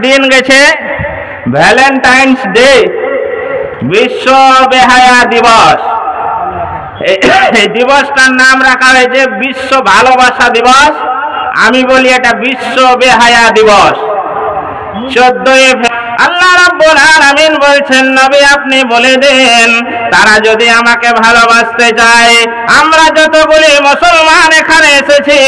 দিন গেছে Valentine's day, বিশ্ব বেহায়া দিবস। এই দিবসটার নাম রাখা হয়েছে বিশ্ব ভালোবাসা দিবস। আমি বলি এটা বিশ্ব বেহায়া দিবস। 14 আল্লাহ রাব্বুল আলামিন বলছেন, নবী আপনি বলে দেন তারা যদি আমাকে ভালোবাসতে চায়, আমরা যতগুলি মুসলমান এখানে এসেছি,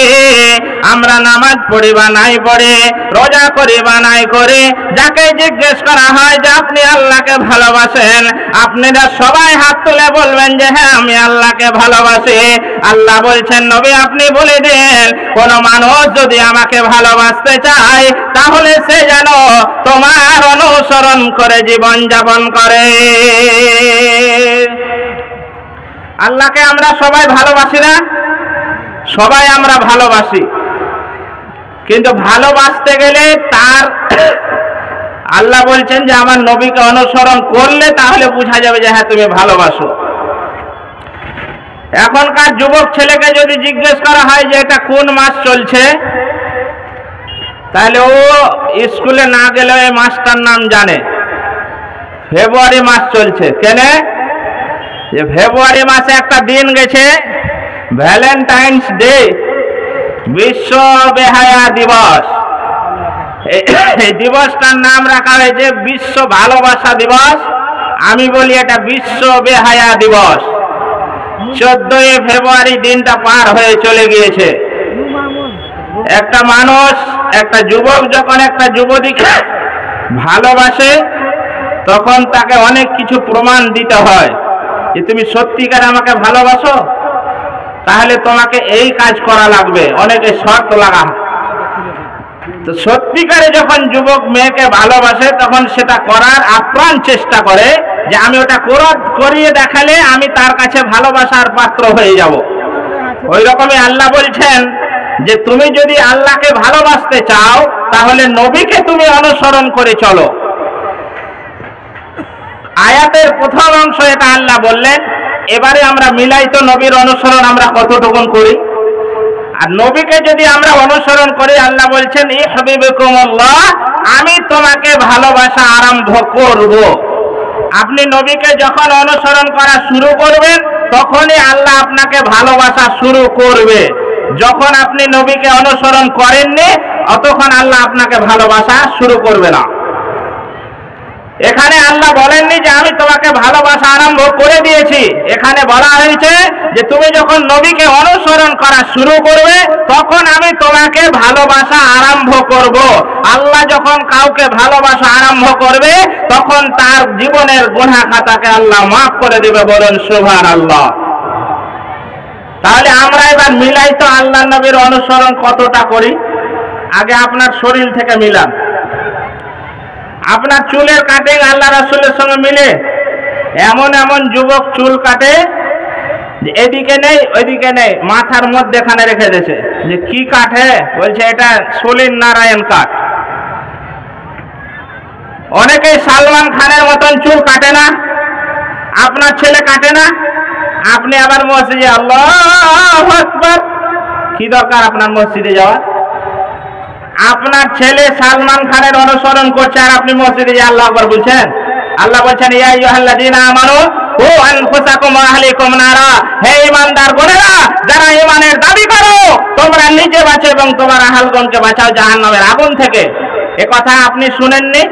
আমরা নামাজ পড়ি বা নাই পড়ে, রোজা করি বা নাই করে, যাকে জিজ্ঞেস করা হয় যে আপনি আল্লাহকে ভালোবাসেন, আপনারা সবাই হাত তুলে বলবেন যে হ্যাঁ আমি আল্লাহকে ভালোবাসি। আল্লাহ বলছেন নবী আপনি বলে দেন কোন মানুষ যদি আমাকে ভালোবাসতে চায় তাহলে সে যেন তোমার অনুসরণ করে জীবন যাপন করে। আল্লাহকে আমরা সবাই ভালোবাসি না? সবাই আমরা ভালোবাসি, কিন্তু ভালোবাসতে গেলে তার আল্লাহ বলছেন যে আমার নবীকে অনুসরণ করলে তাহলে বোঝা যাবে যে হ্যাঁ তুমি ভালোবাসো। এখনকার যুবক ছেলেকে যদি জিজ্ঞেস করা হয় যে এটা কোন মাস চলছে, তাহলে ও স্কুলে না গেলে এই মাসটার নাম জানে। ফেব্রুয়ারি মাস চলছে। কেন? যে ফেব্রুয়ারি মাসে একটা দিন গেছে ভ্যালেন্টাইন্স ডে, বিশ্ব বেহায়া দিবস। এই দিবসটার নাম রাখা হয়েছে বিশ্ব ভালোবাসা দিবস। আমি বলি এটা বিশ্ব বেহায়া দিবস। 14 ফেব্রুয়ারি দিনটা পার হয়ে চলে গিয়েছে। একটা মানুষ, একটা যুবক যখন একটা যুবতীকে ভালোবাসে তখন তাকে অনেক কিছু প্রমাণ দিতে হয় যে তুমি সত্যিকার আমাকে ভালোবাসো, তাহলে তোমাকে এই কাজ করা লাগবে, অনেকে শর্ত লাগা। তো সত্যিকারে যখন যুবক মেয়েকে ভালোবাসে তখন সেটা করার আপ্রাণ চেষ্টা করে যে আমি ওটা করিয়ে দেখালে আমি তার কাছে ভালোবাসার পাত্র হয়ে যাব। ওই রকমই আল্লাহ বলছেন যে তুমি যদি আল্লাহকে ভালোবাসতে চাও তাহলে নবীকে তুমি অনুসরণ করে চলো। আয়াতের প্রথম অংশ এটা আল্লাহ বললেন। এবারে আমরা মিলাই তো নবীর অনুসরণ আমরা কতটুকুন করি। আর নবীকে যদি আমরা অনুসরণ করি, আল্লাহ বলছেন ইহবিবকুমুল্লাহ, আমি তোমাকে ভালোবাসা আরম্ভ করব। আপনি নবীকে যখন অনুসরণ করা শুরু করবেন তখনই আল্লাহ আপনাকে ভালোবাসা শুরু করবে। যখন আপনি নবীকে অনুসরণ করেননি ততক্ষণ আল্লাহ আপনাকে ভালোবাসা শুরু করবে না। এখানে আল্লাহ বলেননি যে আমি তোমাকে ভালোবাসা আরম্ভ করে দিয়েছি। এখানে বলা হয়েছে যে তুমি যখন নবীকে অনুসরণ করা শুরু করবে তখন আমি তোমাকে ভালোবাসা আরম্ভ করব। আল্লাহ যখন কাউকে ভালোবাসা আরম্ভ করবে তখন তার জীবনের গুনাহ খাতাকে আল্লাহ মাফ করে দেবে। বলুন সুবহানাল্লাহ। তাহলে আমরা এবার মিলাই তো আল্লাহ নবীর অনুসরণ কতটা করি। আগে আপনার শরীর থেকে মিলান। আপনার চুলের কাটিং আল্লাহ রাসূলের সঙ্গে মিলে? এমন এমন যুবক চুল কাটে এদিকে নেই ওইদিকে নেই, মাথার মধ্যে এখানে রেখে দিয়েছে। যে কি কাটে? বলছে এটা সলিল নারায়ণ কাট। অনেকেই সালমান খানের মতন চুল কাটে না। আপনার ছেলে কাটে না, আপনি আবার মসজিদে আল্লাহু আকবার। কি দরকার আপনার মসজিদে যাওয়া? আপনার ছেলে সালমান খানের অনুসরণ করছে আর আপনি মসজিদে যে আল্লাহু আকবার বলছেন। আল্লাহ বলছেন ইয়া আইয়ুহাল্লাযীনা আমানু কু আনফুসাকুম ওয়া আহলিকুম নারা, হে ঈমানদারগণেরা যারা ঈমানের দাবি করো তোমরা নিজে বাঁচো এবং তোমার আহলগণকে বাঁচাও জাহান্নামের আগুন থেকে। এ কথা আপনি শুনেননি?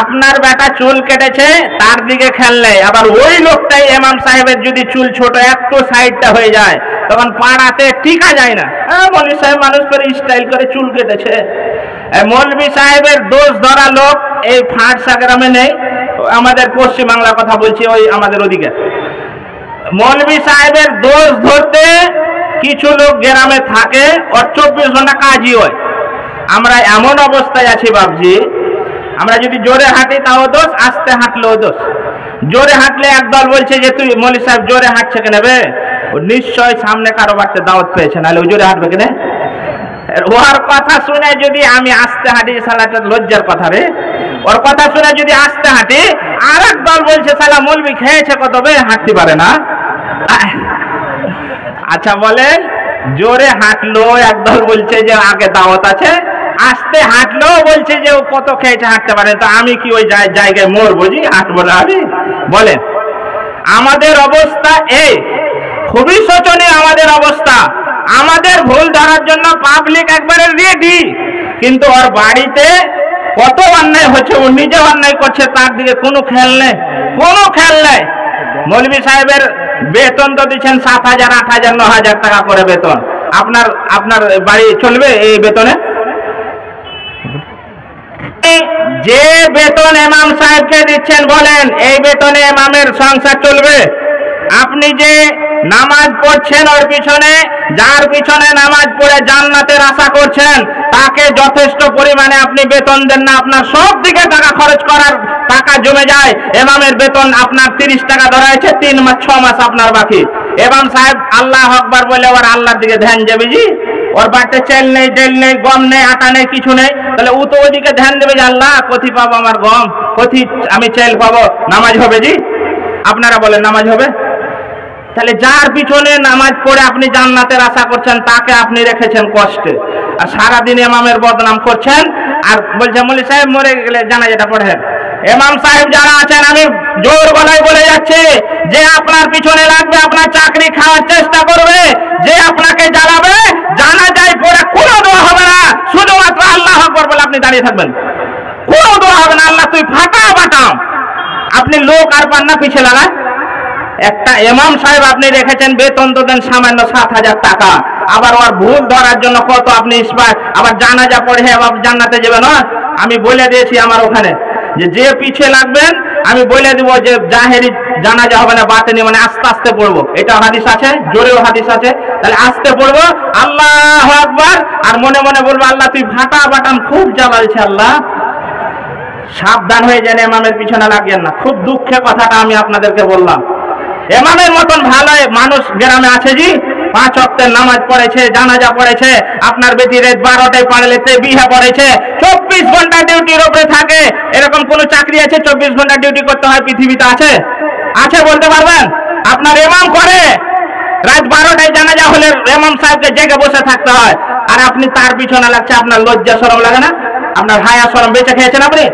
আপনার বেটা চুল কেটেছে তার দিকে খেয়াল নেই, আবার ওই লোকটাই ইমাম সাহেবের যদি চুল ছোট একটু সাইডটা হয়ে যায় তখন পাড়াতে টিকা যায় না। মৌলভী সাহেব মানুষ করে স্টাইল করে চুল কেটেছে। মৌলভী সাহেবের দোষ ধরা লোক এই ফাঁড়সা গ্রামে নেই, আমাদের পশ্চিম বাংলার কথা বলছি, ওই আমাদের ওদিকে। মৌলভী সাহেবের দোষ ধরতে কিছু লোক গ্রামে থাকে, ওর 24 ঘন্টা কাজই হয়। আমরা এমন অবস্থায় আছি বাবজি, আমরা যদি জোরে হাঁটি তাও দোষ, আস্তে হাঁটলেও দোষ। জোরে হাঁটলে একদল বলছে যে তুই মৌলভী সাহেব জোরে হাঁটছে কেন বে, ও নিশ্চয় সামনে কারো বাড়িতে দাওয়াত পেয়েছে, নাহলে ও জোরে হাঁটবে কেন? ওর কথা শুনে যদি আমি আস্তে হাঁটি, সালাটা লজ্জার কথা রে। ওর কথা শুনে যদি আস্তে হাঁটি, আর এক দল বলছে সালা মৌলভী খেয়েছে কত বে, হাঁটতে পারে না। আচ্ছা বলেন, জোরে হাঁটলো একদল বলছে যে আগে দাওয়াত আছে, আস্তে হাঁটলেও বলছে যে ও কত খেয়েছে হাঁটতে পারে, তো আমি কি ওই জায়গায় মরবো জি, হাঁটবো না আমি? বলেন, আমাদের অবস্থা এই, খুবই শোচনীয় আমাদের অবস্থা। আমাদের ভুল ধরার জন্য পাবলিক একবারে রেডি, কিন্তু ওর বাড়িতে কত অন্যায় হচ্ছে, ও নিজে অন্যায় করছে, তার দিকে কোনো খেয়াল নেই, কোনো খেয়াল নেই। মৌলভী সাহেবের বেতন তো দিচ্ছেন 7,000, 8,000, 9,000 টাকা করে বেতন। আপনার বাড়ি চলবে এই বেতনে? যে বেতন ইমাম সাহেবকে দিচ্ছেন, বলেন এই বেতনে ইমামের সংসার চলবে? আপনি যে নামাজ পড়ছেন ওর পিছনে, যার পিছনে নামাজ পড়ে জান্নাতের আশা করছেন, তাকে যথেষ্ট পরিমাণে আপনি বেতন দেন না। আপনার সব দিকে টাকা খরচ করার টাকা জমে যায়। ইমামের বেতন আপনার 30 টাকা ধরা হয়েছে, 3 মাস 6 মাস আপনার বাকি। ইমাম সাহেব আল্লাহ আকবার বলে ওর আল্লাহর দিকে ধ্যান যাবে জি? ওর বাড়িতে চাল নেই, ডাল নেই, গম নেই, আটা নেই, কিছু নেই, তাহলে ও তো ওদিকে ধ্যান দেবে যে আল্লাহ কোথি পাবো আমার গম, কোথি আমি চাল পাবো, নামাজ হবে জি? আপনারা বলেন নামাজ হবে? তাহলে যার পিছনে নামাজ পড়ে আপনি জান্নাতের আশা করছেন, তাকে আপনি রেখেছেন কষ্টে, আর সারাদিন ইমামের বদনাম করছেন। আর বলছে মৌলভী সাহেব মরে গেলে জানাজাটা পড়েন। ইমাম সাহেব যারা আছেন, আমি জোর গলায় বলে যাচ্ছি, যে আপনার পিছনে লাগবে, আপনার চাকরি খাওয়ার চেষ্টা করবে, যে আপনাকে জ্বালাবে, জানাজায় পড়ে কোনো দোয়া হবে না, শুধুমাত্র আল্লাহ আকবার বলে আপনি দাঁড়িয়ে থাকবেন, কোনো দোয়া হবে না। আল্লাহ তুই ফাটা বাটাম, আপনি লোক আর পান না পিছে লাগায়। একটা ইমাম সাহেব আপনি রেখেছেন, বেতন তো দেন সামান্য 7,000 টাকা, আবার ওর ভুল ধরার জন্য কত আপনি আবার জানাজা পড়ে আবার জান্নাতে যাবে না? আমি বলে দিয়েছি আমার ওখানে, যে পিছে লাগবেন আমি বলে দিব যে জাহেরি জানাজা হবে না, বাতিনি মানে আস্তে আস্তে পড়বো। এটা হাদিস আছে, জোরেও হাদিস আছে। তাহলে আস্তে পড়বো, আল্লাহু আকবার, আর মনে মনে বলবো আল্লাহ তুই ফাটা বাটাম, খুব জ্বালাইছে আল্লাহ। সাবধান হয়ে যান, ইমামের পিছনে লাগেন না। খুব দুঃখের কথাটা আমি আপনাদেরকে বললাম। ইমামের মতন ভালো মানুষ গ্রামে আছে জি? 5 ওয়াক্তের নামাজ পড়েছে, জানাজা পড়েছে, আপনার বেটি রাত 12টায় পড়লে বিহা পড়েছে, 24 ঘন্টা ডিউটির উপরে থাকে। এরকম কোন চাকরি আছে 24 ঘন্টা ডিউটি করতে হয় পৃথিবীতে? আছে? আছে বলতে পারবেন? আপনার ইমাম করে রাত 12টায় জানাজা হলে ইমাম সাহেবকে জেগে বসে থাকতে হয়, আর আপনি তার পিছনে লাগছে। আপনার লজ্জা শরম লাগে না? আপনার হায়া শরম বেঁচে খেয়েছেন আপনি?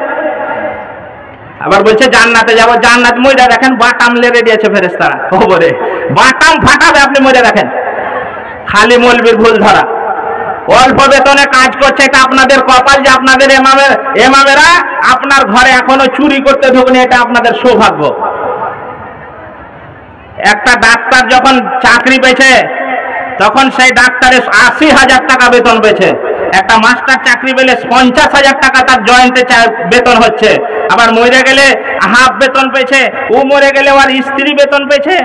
আবার বলছে জান্নাতে যাব। জান্নাত মইরা দেখেন বাটাম লেগে দিয়েছে ফেরেশতারা কবরে, বাটাম ফাটাবে আপনি মইরা দেখেন। খালি মৌলবীর ভুল ধরা, অল্প বেতনে কাজ করছে, এটা আপনাদের কপাল যে আপনাদের ইমামেরা আপনার ঘরে এখনো চুরি করতে ঢোকেনি, এটা আপনাদের সৌভাগ্য। একটা ডাক্তার যখন চাকরি পেয়েছে, তখন সেই ডাক্তারের 80,000 টাকা বেতন পেয়েছে। একটা মাস্টার চাকরি পেলে 50,000 টাকা তার জয়েন্টে বেতন হচ্ছে। আবার মরে গেলে হাফ বেতন পেয়েছে, ও মরে গেলে আর স্ত্রী বেতন পেয়েছে।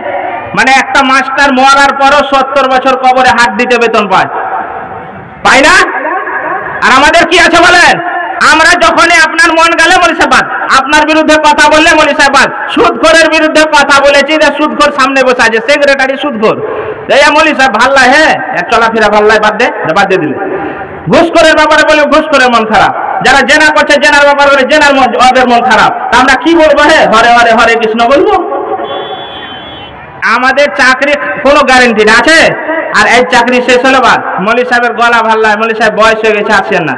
মানে একটা মাস্টার মরার পরও 70 বছর কবরে হাত দিতে বেতন পায় না? আর আমাদের কি আছে বলেন? আমরা যখনই আপনার মন গেলে মৌলভী সাহেব, আপনার বিরুদ্ধে কথা বললে মৌলভী সাহেব, সুদখোরের বিরুদ্ধে কথা বলেছি, যে সুদখোর সামনে বসে আছে, সেক্রেটারি সুদখোর, মৌলভী সাহেব ভাল্লাই, হ্যাঁ চলাফেরা ভাল্লাই, বাদ দিয়ে দিলে। ঘুষখোরের ব্যাপারে বলে ঘুষখোরের মন খারাপ, যারা জেনা করছে জেনার ব্যাপারে বলে জেনার ওদের মন খারাপ। তা আমরা কি বলবো? হ্যাঁ হরে হরে হরে কৃষ্ণ বলবো? আমাদের চাকরি কোনো গ্যারেন্টি না আছে। আর এই চাকরি শেষ হলো বাদ, মৌলভী সাহেবের গলা ভাল্লাই, মৌলভী সাহেব বয়স হয়ে গেছে, আসছেন না,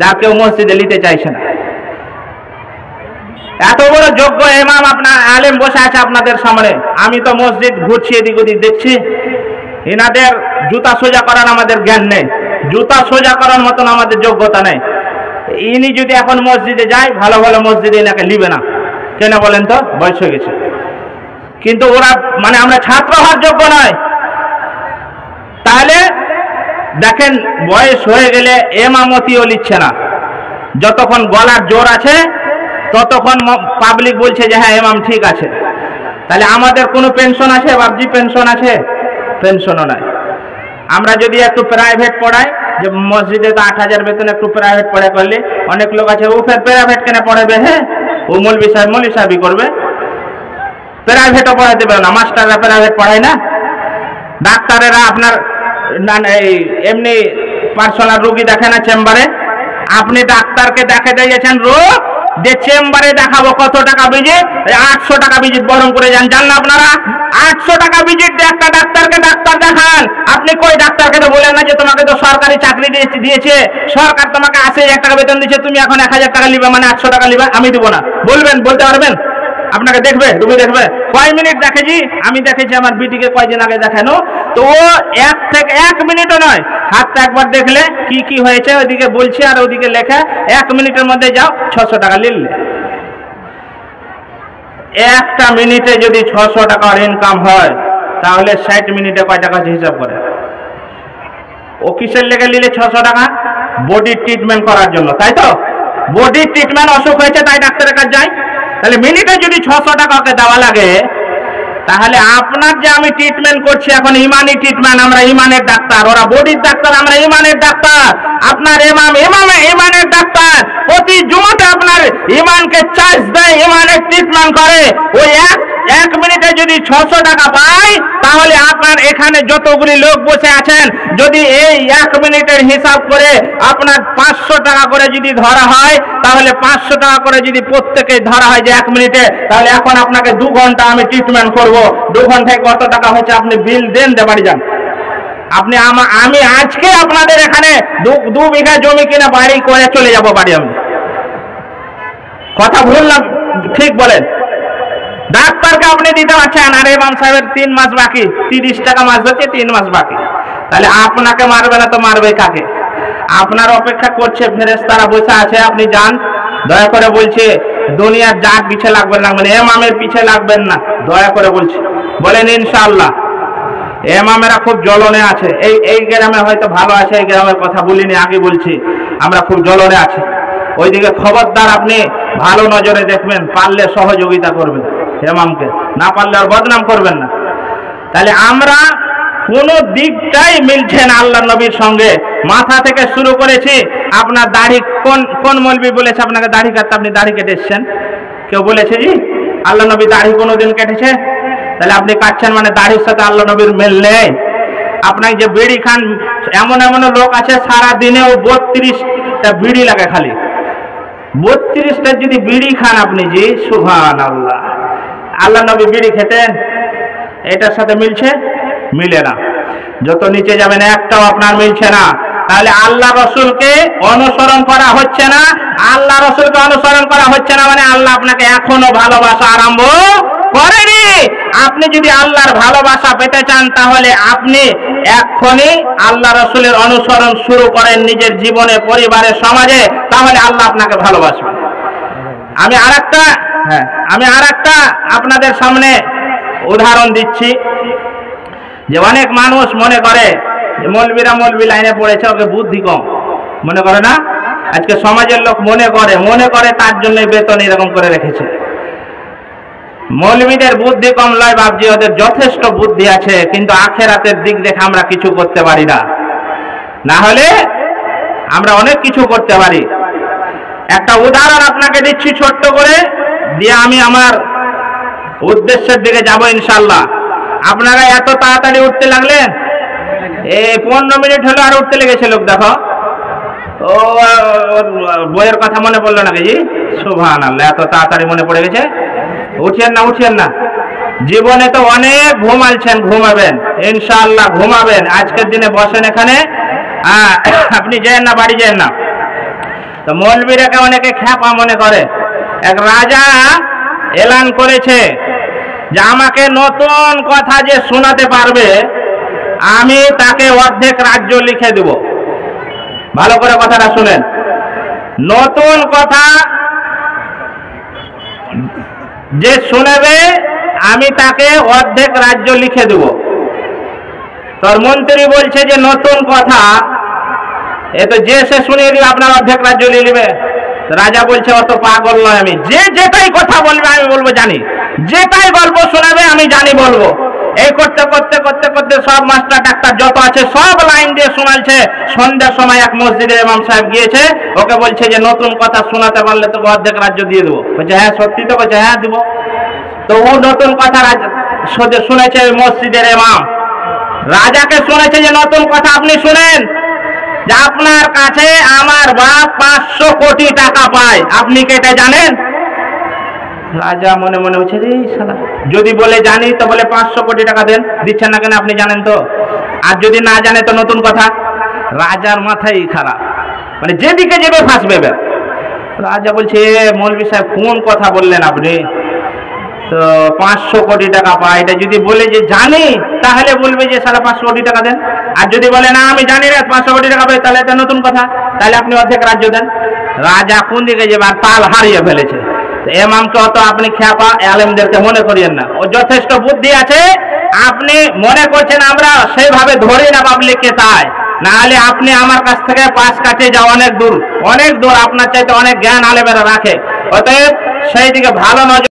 যা কেউ মসজিদে নিতে চাইছে না। এত বড় যোগ্য ইমাম আপনার আলেম বসে আছে আপনাদের সামনে, আমি তো মসজিদ ঘুরছি এদিক ওদিক দেখছি। এনাদের জুতা সোজা করার আমাদের জ্ঞান নেই, জুতা সোজা করার মতন আমাদের যোগ্যতা নেই। ইনি যদি এখন মসজিদে যায়, ভালো ভালো মসজিদে এনাকে নিবে না, কেন বলেন তো? বয়স হয়ে গেছে। কিন্তু ওরা মানে আমরা ছাত্র হওয়ার যোগ্য নয়। তাহলে দেখেন, বয়স হয়ে গেলে এমামতিও লিখছে না। যতক্ষণ গলার জোর আছে ততক্ষণ পাবলিক বলছে যে হ্যাঁ ইমাম ঠিক আছে। তাহলে আমাদের কোনো পেনশন আছে? বাবজি পেনশন আছে? পেনশনও নাই। আমরা যদি একটু প্রাইভেট পড়াই, যে মসজিদে তো 8,000 বেতন, একটু প্রাইভেট পড়া করলে অনেক লোক আছে, ও ফের প্রাইভেট কেন পড়াবে? হ্যাঁ ও মৌলভী সাহেবই করবে, প্রাইভেটও পড়াইতে পারে না। মাস্টাররা প্রাইভেট পড়ায় না। ডাক্তারেরা আপনার এমনি পার্সোনাল রোগী দেখে না চেম্বারে? আপনি ডাক্তারকে দেখে দিয়েছেন রোগ, যে চেম্বারে দেখাবো কত টাকা ভিজিট, 800 টাকা ভিজিট বরং করে যান, জান না আপনারা? 800 টাকা ভিজিট দিয়ে একটা ডাক্তারকে ডাক্তার দেখান। আপনি কই ডাক্তারকে তো বলেন না যে তোমাকে তো সরকারি চাকরি দিয়েছে, সরকার তোমাকে 80,000 টাকা বেতন দিচ্ছে, তুমি এখন 1000 টাকা নিবে, মানে 800 টাকা নিবে, আমি দিব না বলবেন? বলতে পারবেন? আপনাকে দেখবে, রুগী দেখবে? কয় মিনিট দেখেছি আমি, দেখেছি আমার বিটিকে কয়দিন আগে দেখানো, তো ও 1 মিনিটও নয়, হাতটা একবার দেখলে কি কি হয়েছে ওইদিকে বলছে আর ওইদিকে লেখা, 1 মিনিটের মধ্যে যাও 600 টাকা নিলে। একটা মিনিটে যদি 600 টাকার ইনকাম হয়, তাহলে 60 মিনিটে কয় টাকা হিসাব করে? ও কিসের লেগে নিলে 600 টাকা? বডি ট্রিটমেন্ট করার জন্য, তাই তো? বডি ট্রিটমেন্ট, অসুখ হয়েছে তাই ডাক্তারের কাছে যাই, তাহলে মিনিটে যদি 600 টাকা ওকে দেওয়া লাগে, তাহলে আপনার যে আমি ট্রিটমেন্ট করছি এখন ইমানি ট্রিটমেন্ট, আমরা ইমানের ডাক্তার, ওরা বডির ডাক্তার, আমরা ইমানের ডাক্তার। আপনার ইমানের ডাক্তার প্রতি জুমাতে আপনার ইমানকে চার্জ দেয়, ইমানের ট্রিটমেন্ট করে। ওই এক মিনিটে যদি 600 টাকা পায়, তাহলে আপনার এখানে যতগুলি লোক বসে আছেন, যদি এই 1 মিনিটের হিসাব করে আপনার 500 টাকা করে যদি ধরা হয়, তাহলে 500 টাকা করে যদি প্রত্যেকে ধরা হয় যে 1 মিনিটে, তাহলে এখন আপনাকে 2 ঘন্টা আমি ট্রিটমেন্ট করব, 2 ঘন্টায় কত টাকা হয়েছে আপনি বিল দেন, বাড়ি যান। আপনি আমি আজকে আপনাদের এখানে 2 বিঘা জমি কিনে বাড়ি করে চলে যাব বাড়ি। আমি কথা ভুল না ঠিক বলেন? ডাক্তারকে আপনি দিতে পারছেন, আর ইমাম সাহেবের 3 মাস বাকি, 30 টাকা মাস হচ্ছে, 3 মাস বাকি, তাহলে আপনাকে মারবে না তো মারবে কাকে? আপনার অপেক্ষা করছে ফেরেশতারা বসে আছে, আপনি যান। দয়া করে বলছে দুনিয়ার যার পিছে লাগবেন না, মানে ইমামের পিছে লাগবেন না, দয়া করে বলছি, বলেন ইনশাআল্লাহ। ইমামেরা খুব জ্বলনে আছে, এই গ্রামে হয়তো ভালো আছে, এই গ্রামের কথা বলিনি, আগে বলছি আমরা খুব জ্বলনে আছি। ওইদিকে খবরদার আপনি ভালো নজরে দেখবেন, পারলে সহযোগিতা করবেন ইমামকে, না পারলে আর বদনাম করবেন না। তাহলে আমরা কোনো দিকটাই মিলছে না আল্লাহ নবীর সঙ্গে। মাথা থেকে শুরু করেছি, আপনার দাড়ি কোন মৌলবি বলেছে আপনাকে দাড়ি কাটতে? আপনি দাড়ি কেটে এসছেন? কেউ বলেছে জি আল্লাহ নবী দাড়ি কোনোদিন কেটেছে? তাহলে আপনি কাটছেন মানে দাড়ির সাথে আল্লাহ নবীর মিল নেই। আপনাকে যে বিড়ি খান, এমন লোক আছে সারা দিনেও 32টা বিড়ি লাগে, খালি 32টা যদি বিড়ি খান আপনি, জি সুবহানাল্লাহ। আল্লাহ নবী বিড়ি খেতেন? এটার সাথে মিলছে? মিলে না। যত নিচে যাবেন একটাও আপনার মিলছে না। তাহলে আল্লাহ রসুলকে অনুসরণ করা হচ্ছে না। আল্লাহ রসুলকে অনুসরণ করা হচ্ছে না মানে আল্লাহ আপনাকে এখনো ভালোবাসা আরম্ভ করেনি। আপনি যদি আল্লাহর ভালোবাসা পেতে চান, তাহলে আপনি এখনই আল্লাহ রসুলের অনুসরণ শুরু করেন নিজের জীবনে, পরিবারে, সমাজে, তাহলে আল্লাহ আপনাকে ভালোবাসবেন। আমি আরেকটা আপনাদের সামনে উদাহরণ দিচ্ছি, যে অনেক মানুষ মনে করে যে মৌলবি লাইনে পড়েছে, ওকে বুদ্ধি কম, মনে করে না? আজকে সমাজের লোক মনে করে তার জন্য বেতন এরকম করে রেখেছে। মৌলবীদের বুদ্ধি কম লয় বাবজি, ওদের যথেষ্ট বুদ্ধি আছে, কিন্তু আখেরাতের দিক দেখে আমরা কিছু করতে পারি না। না হলে আমরা অনেক কিছু করতে পারি। একটা উদাহরণ আপনাকে দিচ্ছি ছোট্ট করে, দিয়ে আমি আমার উদ্দেশ্যের দিকে যাব ইনশাআল্লাহ। আপনারা এত তাড়াতাড়ি উঠতে লাগলেন, এই 15 মিনিট হলো আর উঠতে লেগেছে লোক। দেখো ও বইয়ের কথা মনে পড়লো নাকি? জি সুবহানাল্লাহ, এত তাড়াতাড়ি মনে পড়ে গেছে। উঠিয়েন না। জীবনে তো অনেক ঘুমালছেন, ঘুমাবেন ইনশাআল্লাহ, ঘুমাবেন। আজকের দিনে বসেন এখানে, আপনি যেন না, বাড়ি যেন না। তো মৌলবীরাকে অনেকে খ্যাপা মনে করে। এক রাজা এলান করেছে যে আমাকে নতুন কথা যে শোনাতে পারবে, আমি তাকে অর্ধেক রাজ্য লিখে দেব। ভালো করে কথাটা শুনেন, নতুন কথা যে শুনেবে আমি তাকে অর্ধেক রাজ্য লিখে দেব। তোর মন্ত্রী বলছে যে নতুন কথা, এ তো যে সে শুনিয়ে দিবে, আপনার অর্ধেক রাজ্য নিয়ে নেবে। রাজা বলছে অত পাগল নয় আমি, যে যেটাই কথা বলবে আমি বলবো জানি, যেটাই গল্প শোনাবে আমি জানি বলবো। এই করতে করতে সব মাস্টার ডাক্তার যত আছে সব লাইন দিয়ে শোনাচ্ছে। সন্ধ্যার সময় এক মসজিদে ইমাম সাহেব গিয়েছে, ওকে বলছে যে নতুন কথা শোনাতে পারলে তোকে অর্ধেক রাজ্য দিয়ে দেবো। বলছে হ্যাঁ সত্যি তো? বলছে হ্যাঁ দিব। তো ও নতুন কথা শুনেছে মসজিদের ইমাম, রাজাকে শুনেছে যে নতুন কথা আপনি শুনেন, যে আপনার কাছে আমার বাপ 500 কোটি টাকা পায়। পায়, আপনি কি এটা জানেন? রাজা মনে মনে হচ্ছে রে শালা, যদি বলে জানি তো বলে 500 কোটি টাকা দেন, দিচ্ছেন না কেন আপনি জানেন তো, আর যদি না জানে তো নতুন কথা। রাজার মাথায় খারাপ, মানে যেদিকে যাবে ফাঁসবে। রাজা বলছে মৌলভী সাহেব কোন কথা বললেন আপনি, তো 500 কোটি টাকা পায়, এটা যদি বলে যে জানি তাহলে বলবে যে সালা 500 কোটি টাকা দেন, আর যদি বলে না আমি জানি না 500 কোটি টাকা পাই তাহলে এটা নতুন কথা, তাহলে আপনি অর্ধেক রাজ্য দেন। রাজা কোন দিকে যাবে, আর তাল হারিয়ে ফেলেছে। এমামকে অত আপনি খ্যাপা আলেমদেরকে মনে করিয়েন না, ও যথেষ্ট বুদ্ধি আছে। আপনি মনে করছেন আমরা সেইভাবে ধরি না পাবলিককে, তাই নাহলে আপনি আমার কাছ থেকে পাশ কাটে যাও অনেক দূর, অনেক দূর, আপনার চাইতে অনেক জ্ঞান আলেমেরা রাখে। অতএব সেই দিকে ভালো নজর